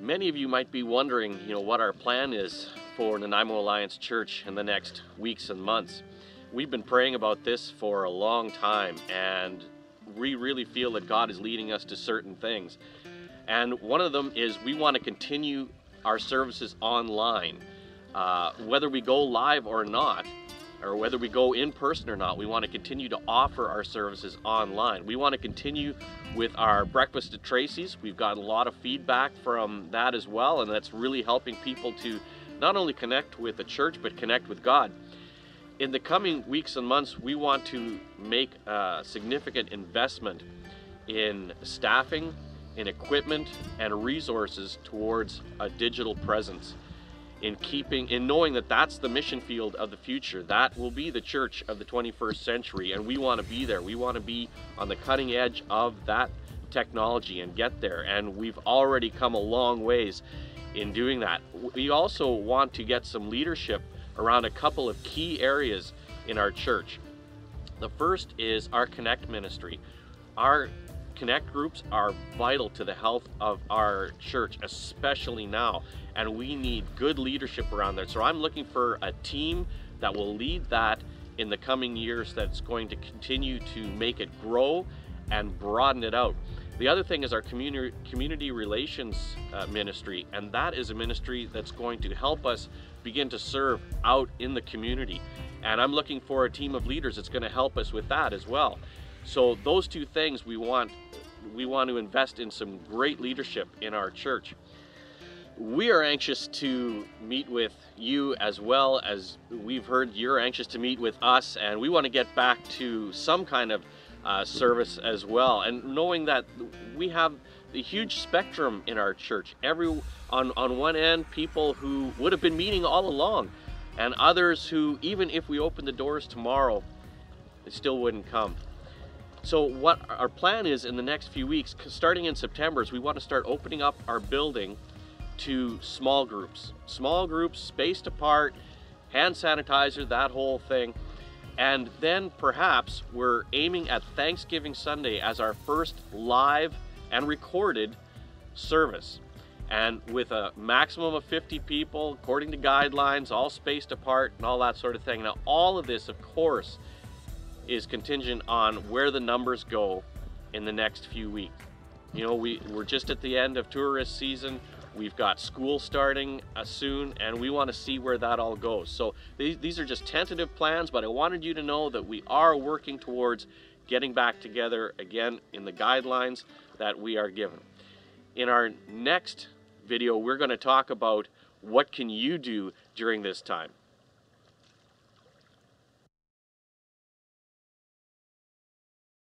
Many of you might be wondering, what our plan is for Nanaimo Alliance Church in the next weeks and months. We've been praying about this for a long time, and we really feel that God is leading us to certain things. And one of them is we want to continue our services online. Whether we go live or not, or whether we go in person or not, we want to continue to offer our services online. We want to continue with our breakfast at Tracy's. We've got a lot of feedback from that as well, and that's really helping people to not only connect with the church, but connect with God. In the coming weeks and months, we want to make a significant investment in staffing, in equipment, and resources towards a digital presence. In knowing that that's the mission field of the future, that will be the church of the 21st century, and we want to be there. We want to be on the cutting edge of that technology and get there, and we've already come a long ways in doing that. We also want to get some leadership around a couple of key areas in our church. The first is our Connect ministry. Our Connect groups are vital to the health of our church, especially now, and we need good leadership around there. So I'm looking for a team that will lead that in the coming years, that's going to continue to make it grow and broaden it out. The other thing is our community relations ministry, and that is a ministry that's going to help us begin to serve out in the community. And I'm looking for a team of leaders that's going to help us with that as well. So those two things, we want to invest in some great leadership in our church. We are anxious to meet with you, as well as we've heard you're anxious to meet with us, and we want to get back to some kind of service as well. And knowing that we have the huge spectrum in our church, on one end, people who would have been meeting all along, and others who, even if we open the doors tomorrow, they still wouldn't come. So what our plan is in the next few weeks, starting in September, is we want to start opening up our building to small groups, spaced apart, hand sanitizer, that whole thing. And then perhaps we're aiming at Thanksgiving Sunday as our first live and recorded service. And with a maximum of 50 people, according to guidelines, all spaced apart and all that sort of thing. Now, all of this, of course, is contingent on where the numbers go in the next few weeks. We're just at the end of tourist season. We've got school starting soon, and we want to see where that all goes. So these are just tentative plans, but I wanted you to know that we are working towards getting back together again in the guidelines that we are given. In our next video, we're going to talk about what can you do during this time.